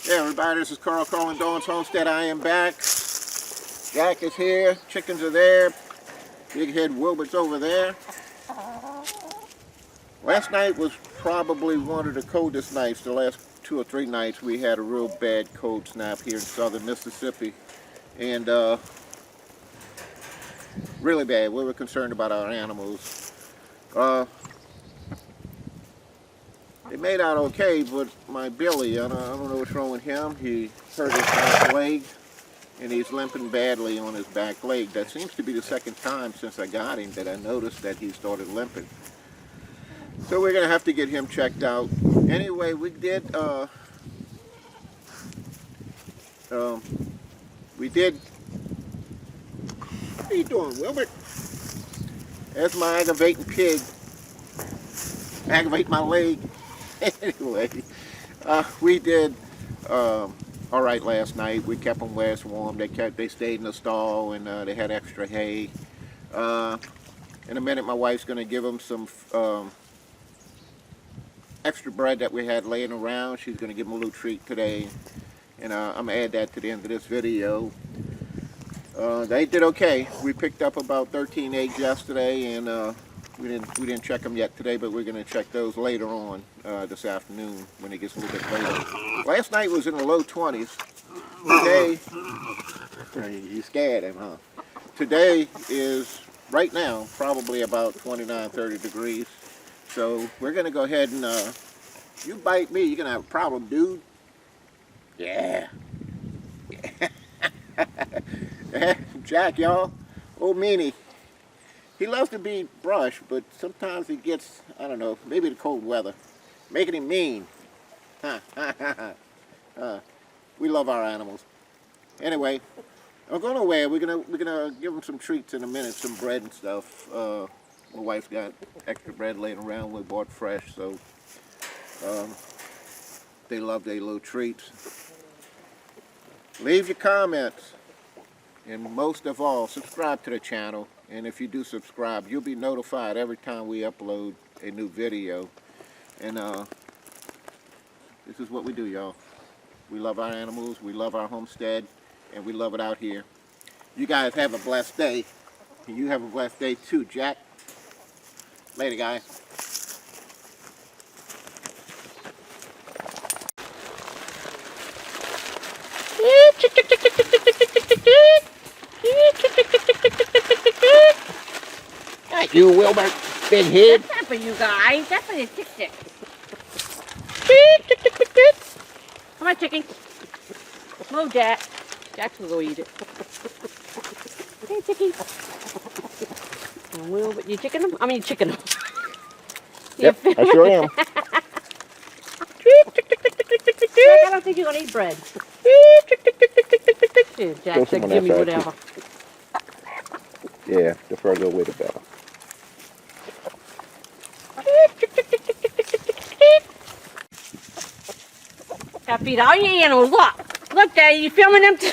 Hey everybody, this is Carl calling Dawn's Homestead. I am back. Jack is here, chickens are there, Big Head Wilbert's over there. Last night was probably one of the coldest nights. The last 2 or 3 nights we had a real bad cold snap here in southern Mississippi. And really bad. We were concerned about our animals. They made out okay, but my Billy, I don't know what's wrong with him. He hurt his back leg, and he's limping badly on his back leg. That seems to be the second time since I got him that I noticed that he started limping. So we're going to have to get him checked out. Anyway, we did, what are you doing, Wilbert? That's my aggravating pig. Aggravate my leg. Anyway, we did all right last night. We kept them last warm. They stayed in the stall, and they had extra hay. In a minute, my wife's going to give them some extra bread that we had laying around. She's going to give them a little treat today, and I'm going to add that to the end of this video. They did okay. We picked up about 13 eggs yesterday, and we didn't check them yet today, but we're going to check those later on this afternoon when it gets a little bit later. Last night was in the low 20s. Today, you scared him, huh? Today is, right now, probably about 29, 30 degrees. So we're going to go ahead and, you bite me, you're going to have a problem, dude. Yeah. Jack, y'all. Old Meanie. He loves to be brushed, but sometimes he gets, I don't know, maybe the cold weather, making him mean. We love our animals. Anyway, I'm going away. We're gonna give them some treats in a minute, some bread and stuff. My wife's got extra bread laying around. We bought fresh, so they love their little treats. Leave your comments, and most of all, subscribe to the channel. And if you do subscribe, you'll be notified every time we upload a new video. And this is what we do, y'all. We love our animals, we love our homestead, and we love it out here. You guys have a blessed day. And you have a blessed day too, Jack. Later, guys. Thank you, Wilbert. Big head. That's not for you guys. That's for the chick. Come on, chicken. Move, Jack. Jack's gonna go eat it. Hey, chicky. Wilbert, you chicken him? I mean, chicken him. Yep, I sure am. Jack, I don't think you're gonna eat bread. Here, Jack, said, give me whatever. Yeah, the further away the better. Gotta feed all your animals. Look. Look, Daddy, you filming them too?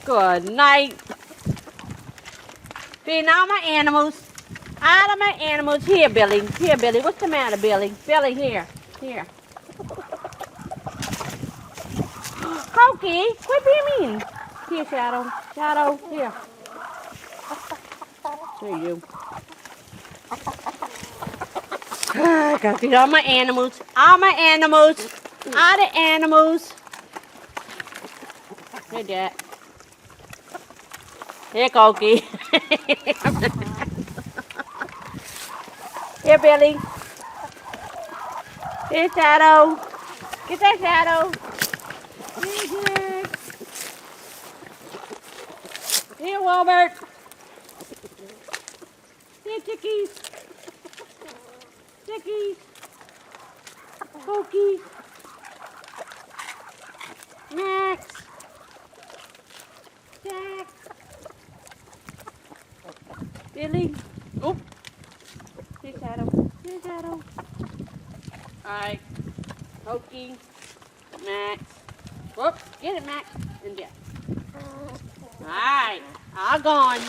Good night. Feeding all my animals. All of my animals. Here, Billy. Here, Billy. What's the matter, Billy? Billy, here. Here. Pokey, what do you mean? Here, Shadow. Shadow, here. There you. I gotta feed all my animals. All my animals. All the animals. Here, Jack. Here, Cokie. Here, Billy. Here, Shadow. Get that, Shadow. Here, Jack. Here, Wilbert. Here, chickies. Chickies. Cokie. Max. Jack. Billy. Oh. Here, Shadow. Here, Shadow. Alright. Cokie. Max. Whoop. Get it, Max. And Jack. Alright. All gone.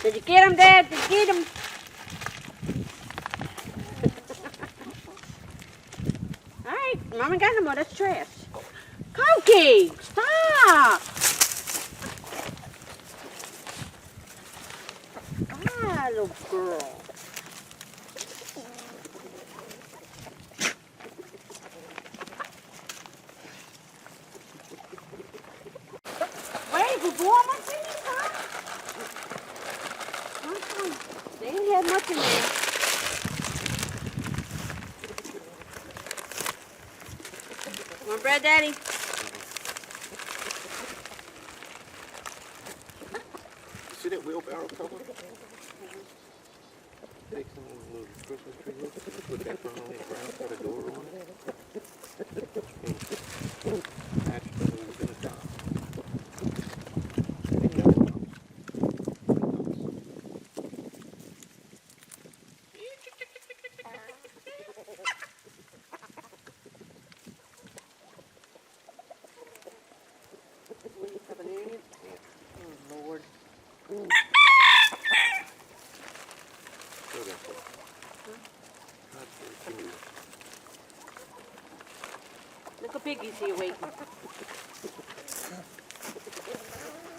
Did you get him, Dad? Did you get him? Mom ain't got no more. That's trash. Cokie, stop. Ah, little girl. Wait, before my things, huh? They ain't had much in there. Want bread, Daddy? See that wheelbarrow cover? Take some little Christmas tree wood, put that front on the ground, got a door on it. Attach the hose in the top. Oh, Lord. Little piggies here waiting.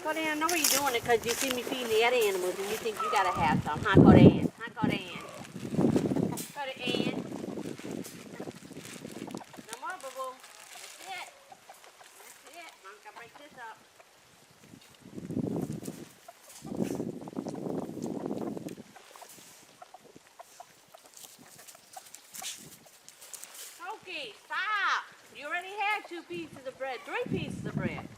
Codan, I know you're doing it because you see me feeding the other animals and you think you gotta have some, huh, Codan? Huh, Codan? Codan? No more, boo-boo. That's it. That's it. Mom can break this up. Okay, stop. You already had 2 pieces of bread, 3 pieces of bread.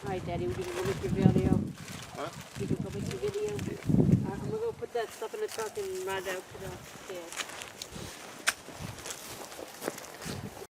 Alright, Daddy, we can go make your video. Huh? You can go make your video. I'm gonna go put that stuff in the truck and ride out to the shed.